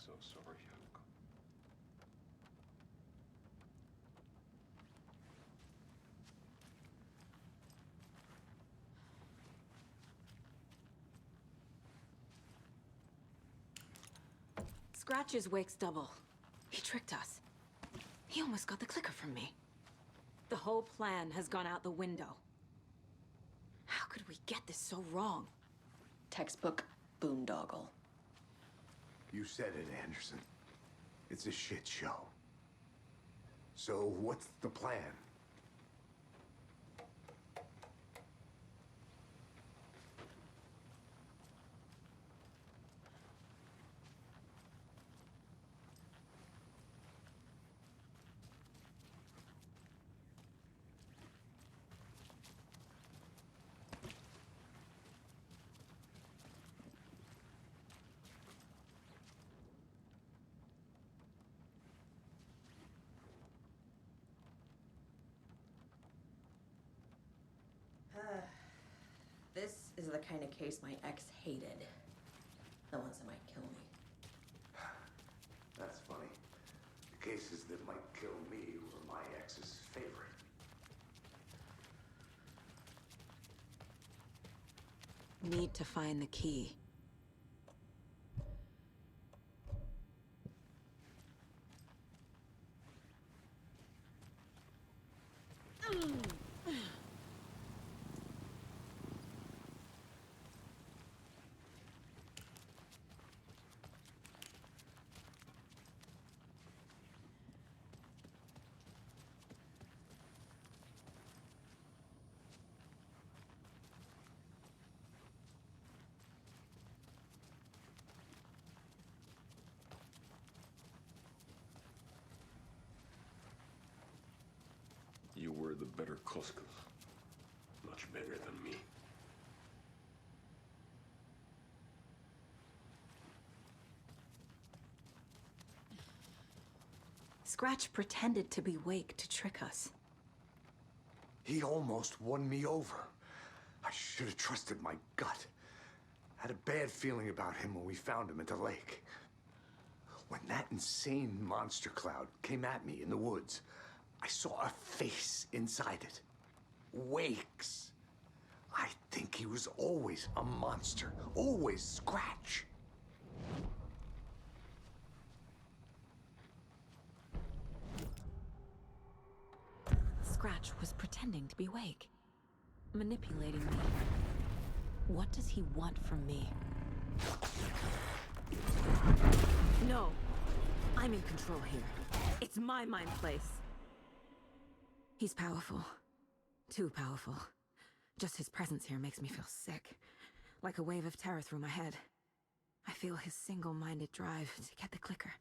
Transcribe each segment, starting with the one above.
so sorry, Uncle. Scratch is Wake's double. He tricked us. He almost got the clicker from me. The whole plan has gone out the window. How could we get this so wrong? Textbook boondoggle. You said it, Anderson. It's a shit show. So what's the plan? This is the kind of case my ex hated. The ones that might kill me. That's funny. The cases that might kill me were my ex's favorite. Need to find the key. You were the better Koska. Much better than me. Scratch pretended to be Wake to trick us. He almost won me over. I should have trusted my gut. Had a bad feeling about him when we found him at the lake. When that insane monster cloud came at me in the woods, I saw a face inside it. Wake's. I think he was always a monster. Always Scratch. Scratch was pretending to be Wake. Manipulating me. What does he want from me? No! I'm in control here. It's my mind place. He's powerful. Too powerful. Just his presence here makes me feel sick. Like a wave of terror through my head. I feel his single-minded drive to get the clicker.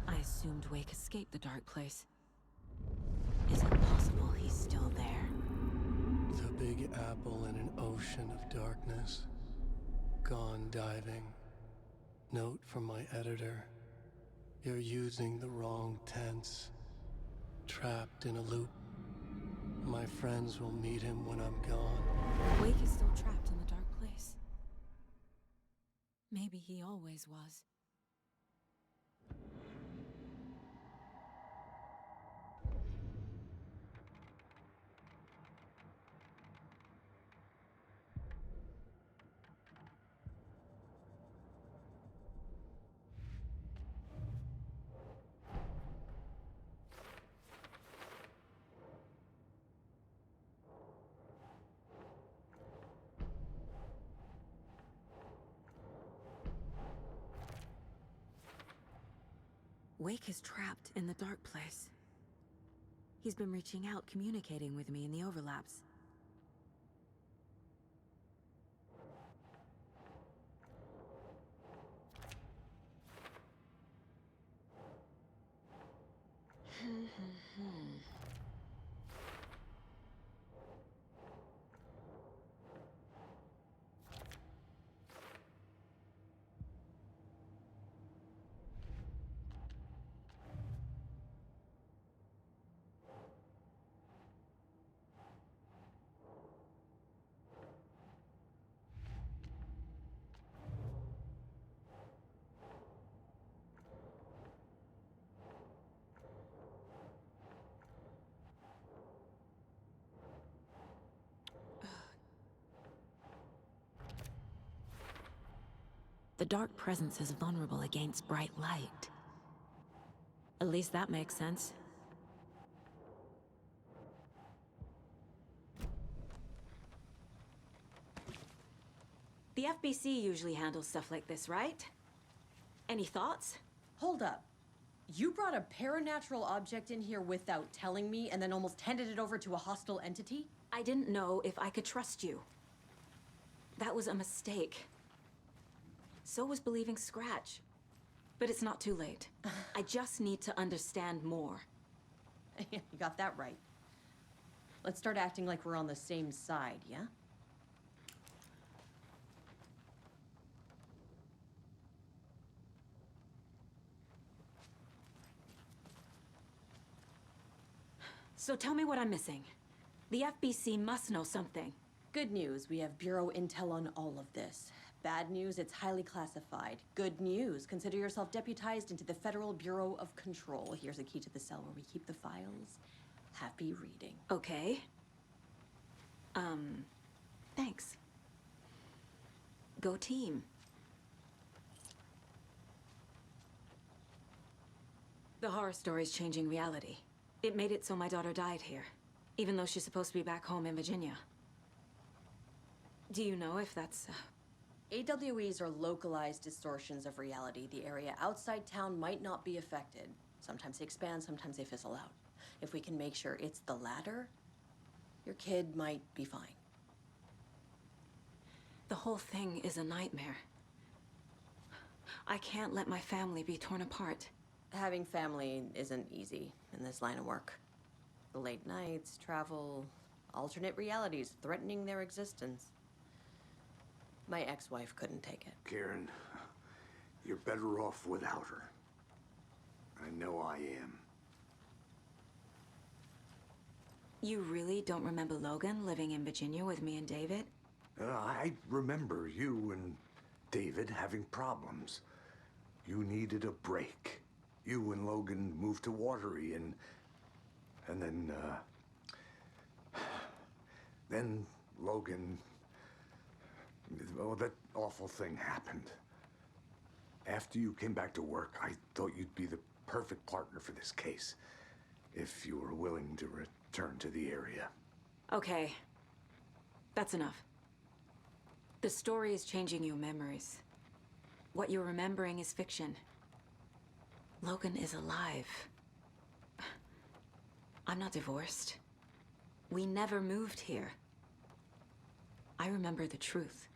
I assumed Wake escaped the dark place. Is it possible he's still there? The Big Apple in an ocean of darkness. Gone diving. Note from my editor. You're using the wrong tense. Trapped in a loop. My friends will meet him when I'm gone. Wake is still trapped in the dark place. Maybe he always was. Wake is trapped in the dark place. He's been reaching out, communicating with me in the overlaps. The dark presence is vulnerable against bright light. At least that makes sense. The FBC usually handles stuff like this, right? Any thoughts? Hold up. You brought a paranatural object in here without telling me and then almost handed it over to a hostile entity? I didn't know if I could trust you. That was a mistake. So was believing Scratch. But it's not too late. I just need to understand more. You got that right. Let's start acting like we're on the same side, yeah? So tell me what I'm missing. The FBC must know something. Good news, we have Bureau intel on all of this. Bad news, it's highly classified. Good news, consider yourself deputized into the Federal Bureau of Control. Here's a key to the cell where we keep the files. Happy reading. Okay. Thanks. Go team. The horror story's changing reality. It made it so my daughter died here, even though she's supposed to be back home in Virginia. Do you know if that's... AWEs are localized distortions of reality. The area outside town might not be affected. Sometimes they expand, sometimes they fizzle out. If we can make sure it's the latter, your kid might be fine. The whole thing is a nightmare. I can't let my family be torn apart. Having family isn't easy in this line of work. The late nights, travel, alternate realities threatening their existence. My ex-wife couldn't take it. Karen, you're better off without her. I know I am. You really don't remember Logan living in Virginia with me and David? I remember you and David having problems. You needed a break. You and Logan moved to Watery and then Logan, well, that awful thing happened. After you came back to work, I thought you'd be the perfect partner for this case, if you were willing to return to the area. Okay. That's enough. The story is changing your memories. What you're remembering is fiction. Logan is alive. I'm not divorced. We never moved here. I remember the truth.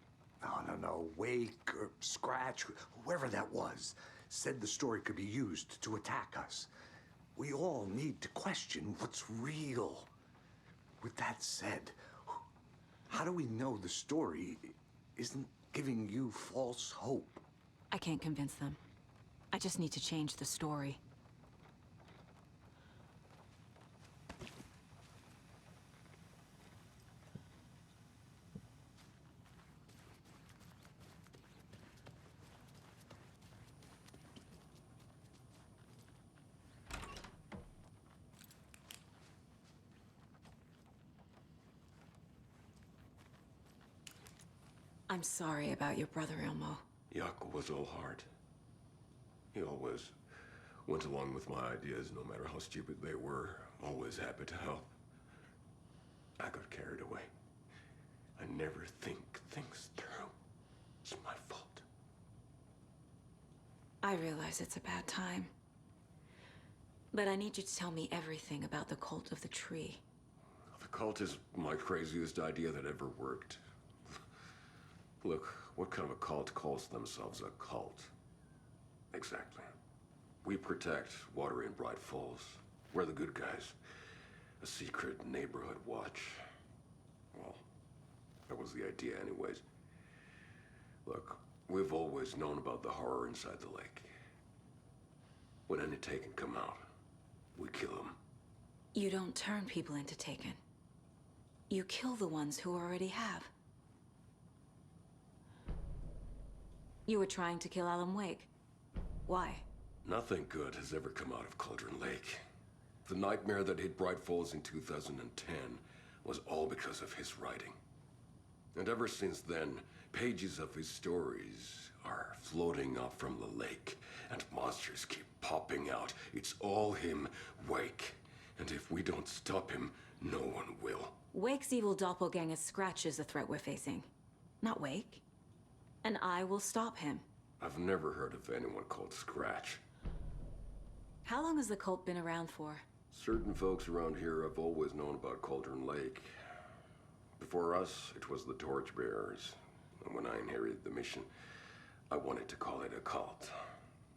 No. Wake or Scratch, whoever that was, said the story could be used to attack us. We all need to question what's real. With that said, how do we know the story isn't giving you false hope? I can't convince them. I just need to change the story. I'm sorry about your brother, Elmo. Jaco was all heart. He always went along with my ideas, no matter how stupid they were. Always happy to help. I got carried away. I never think things through. It's my fault. I realize it's a bad time. But I need you to tell me everything about the Cult of the Tree. The cult is my craziest idea that ever worked. Look, what kind of a cult calls themselves a cult? Exactly. We protect Water in Bright Falls. We're the good guys. A secret neighborhood watch. Well, that was the idea anyways. Look, we've always known about the horror inside the lake. When any Taken come out, we kill them. You don't turn people into Taken. You kill the ones who already have. You were trying to kill Alan Wake. Why? Nothing good has ever come out of Cauldron Lake. The nightmare that hit Bright Falls in 2010 was all because of his writing. And ever since then, pages of his stories are floating up from the lake, and monsters keep popping out. It's all him, Wake. And if we don't stop him, no one will. Wake's evil doppelganger Scratch is the threat we're facing, not Wake. And I will stop him. I've never heard of anyone called Scratch. How long has the cult been around for? Certain folks around here have always known about Cauldron Lake. Before us, it was the Torchbearers. And when I inherited the mission, I wanted to call it a cult.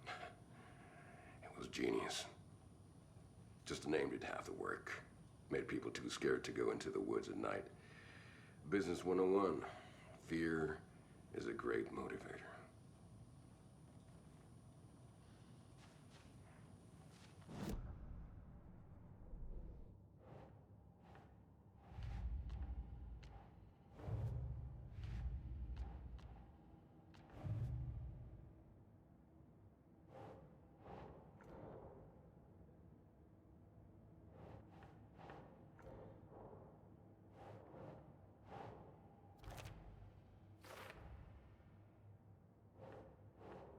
It was genius. Just a name did half the work. Made people too scared to go into the woods at night. Business 101. Fear is a great motivator.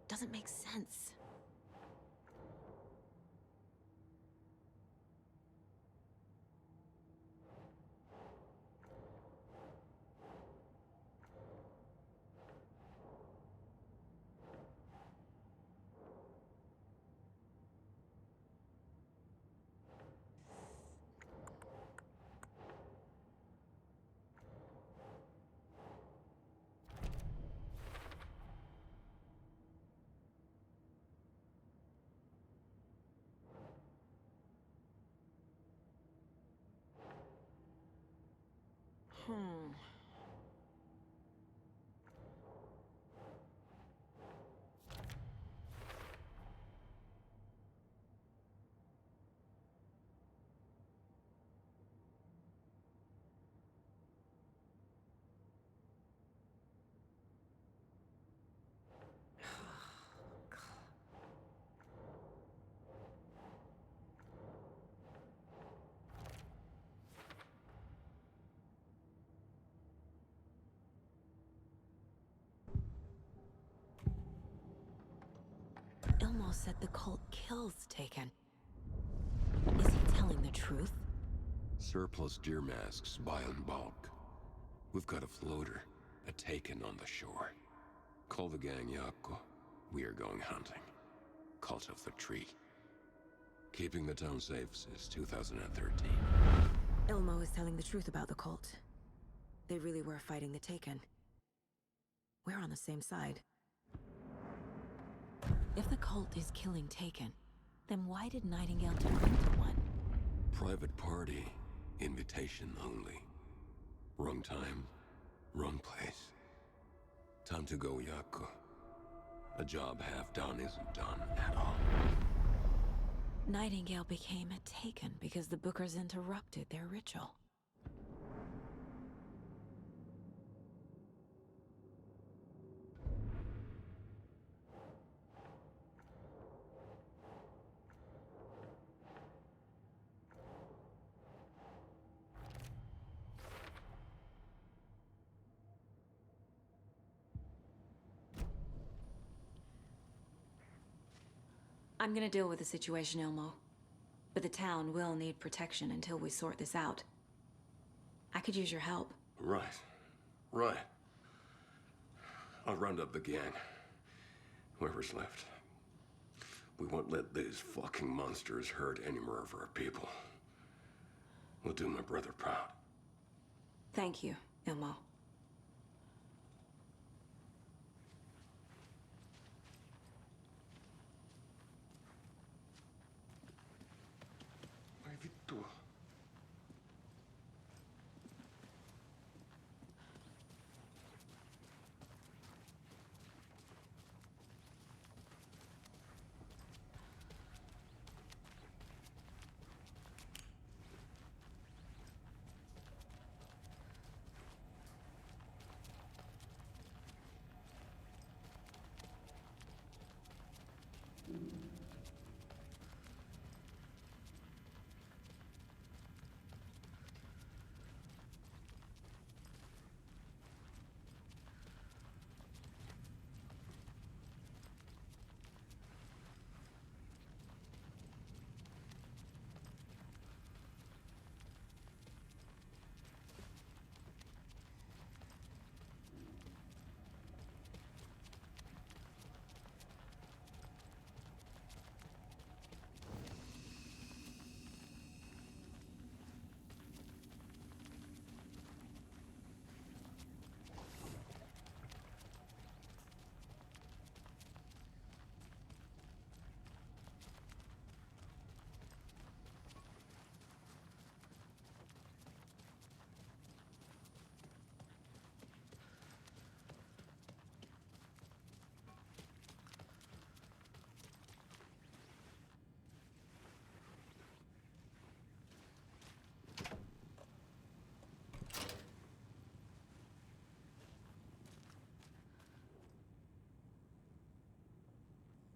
Doesn't make sense. Ilmo said the cult kills Taken. Is he telling the truth? Surplus deer masks buy in bulk. We've got a floater, a Taken on the shore. Call the gang Yako. We are going hunting. Cult of the Tree. Keeping the town safe since 2013. Ilmo is telling the truth about the cult. They really were fighting the Taken. We're on the same side. If the cult is killing Taken, then why did Nightingale turn into one? Private party. Invitation only. Wrong time. Wrong place. Time to go, Yako. A job half done isn't done at all. Nightingale became a Taken because the Bookers interrupted their ritual. I'm gonna deal with the situation, Ilmo. But the town will need protection until we sort this out. I could use your help. Right. Right. I'll round up the gang. Whoever's left. We won't let these fucking monsters hurt any more of our people. We'll do my brother proud. Thank you, Ilmo. Vai vittu.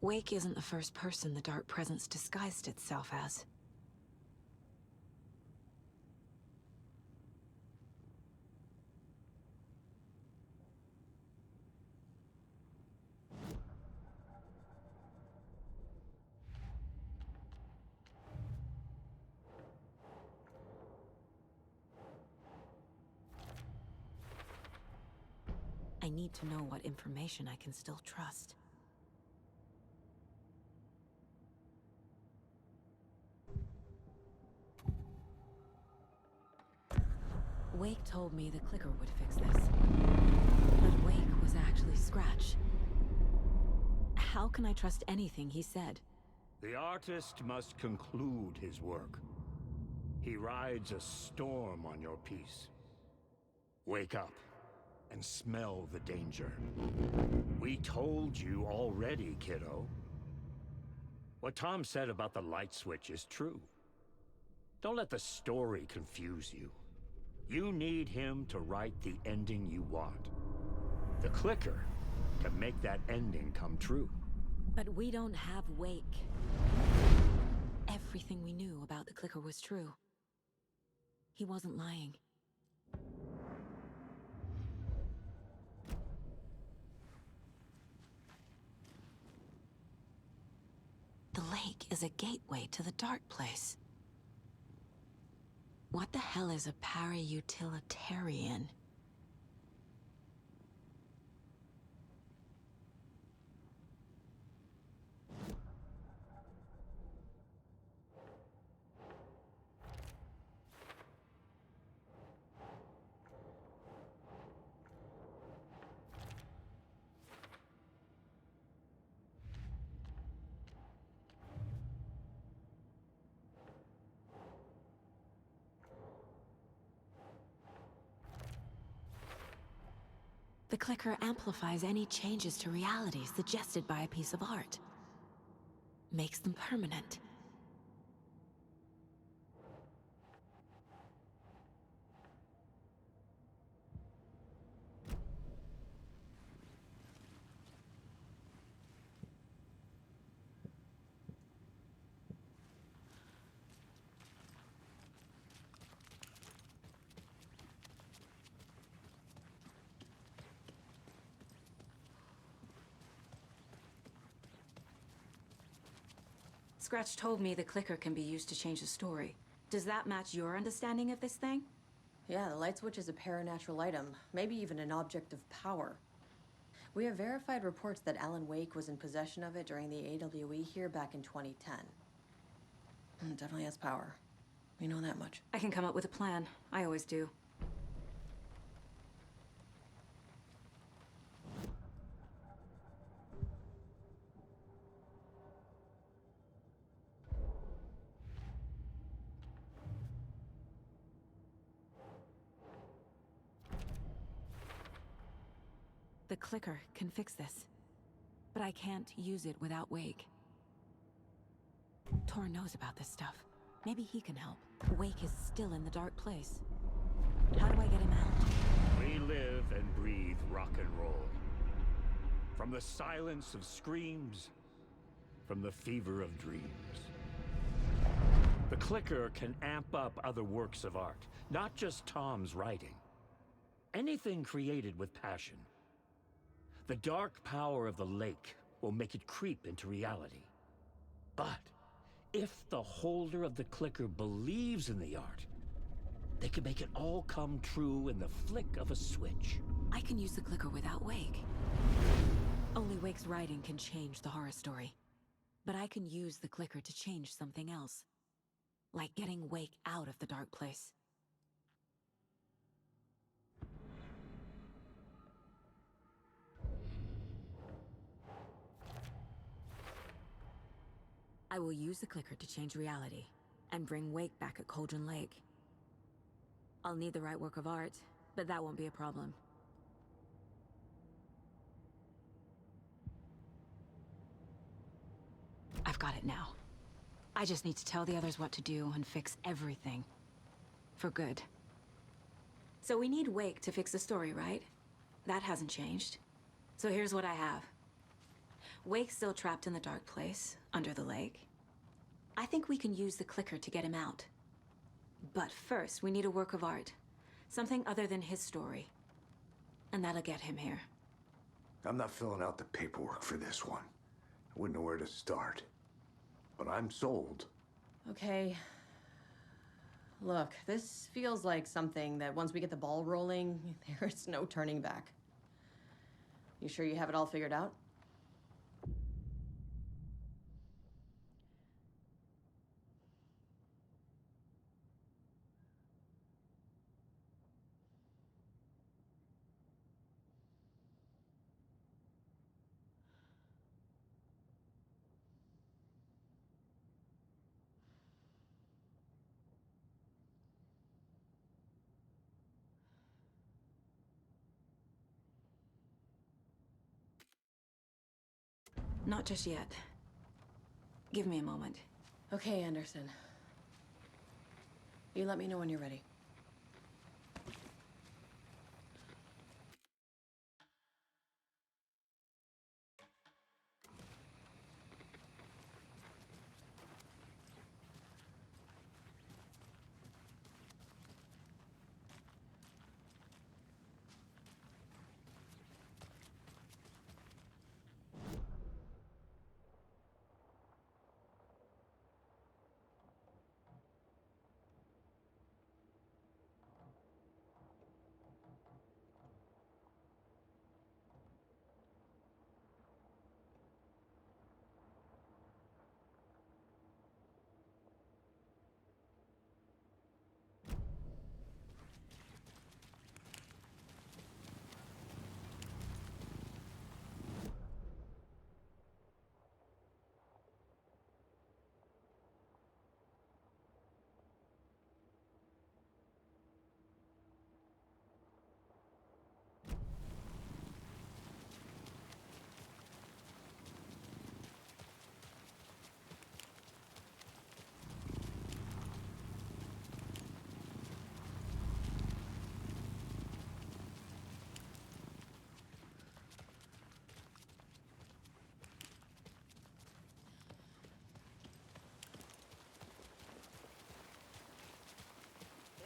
Wake isn't the first person the Dark Presence disguised itself as. I need to know what information I can still trust. Wake told me the clicker would fix this. But Wake was actually Scratch. How can I trust anything he said? The artist must conclude his work. He rides a storm on your piece. Wake up and smell the danger. We told you already, kiddo. What Tom said about the light switch is true. Don't let the story confuse you. You need him to write the ending you want. The clicker can make that ending come true. But we don't have Wake. Everything we knew about the clicker was true. He wasn't lying. The lake is a gateway to the dark place. What the hell is a para-utilitarian? The clicker amplifies any changes to reality suggested by a piece of art. Makes them permanent. Scratch told me the clicker can be used to change the story. Does that match your understanding of this thing? Yeah, the light switch is a paranatural item, maybe even an object of power. We have verified reports that Alan Wake was in possession of it during the AWE here back in 2010. It definitely has power. We know that much. I can come up with a plan. I always do. The clicker can fix this, but I can't use it without Wake. Tor knows about this stuff. Maybe he can help. Wake is still in the dark place. How do I get him out? We live and breathe rock and roll. From the silence of screams, from the fever of dreams. The clicker can amp up other works of art, not just Tom's writing. Anything created with passion. The dark power of the lake will make it creep into reality. But if the holder of the clicker believes in the art, they can make it all come true in the flick of a switch. I can use the clicker without Wake. Only Wake's writing can change the horror story. But I can use the clicker to change something else. Like getting Wake out of the dark place. I will use the clicker to change reality, and bring Wake back at Cauldron Lake. I'll need the right work of art, but that won't be a problem. I've got it now. I just need to tell the others what to do and fix everything. For good. So we need Wake to fix the story, right? That hasn't changed. So here's what I have. Wake's still trapped in the dark place, under the lake. I think we can use the clicker to get him out. But first, we need a work of art. Something other than his story. And that'll get him here. I'm not filling out the paperwork for this one. I wouldn't know where to start. But I'm sold. Okay. Look, this feels like something that once we get the ball rolling, there's no turning back. You sure you have it all figured out? Not just yet. Give me a moment. Okay, Anderson. You let me know when you're ready.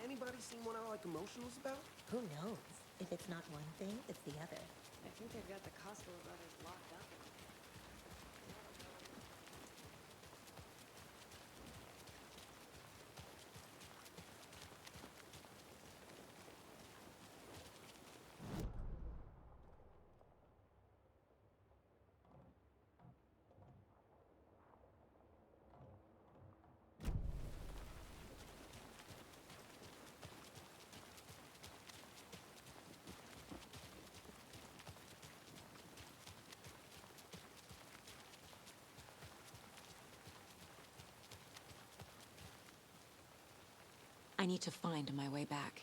Anybody seen one I like emotionals about? Who knows? If it's not one thing, it's the other. I think they've got the Costco brothers locked up. I need to find my way back.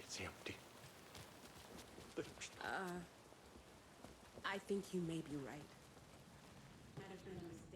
It's empty. I think you may be right. Might have been a mistake.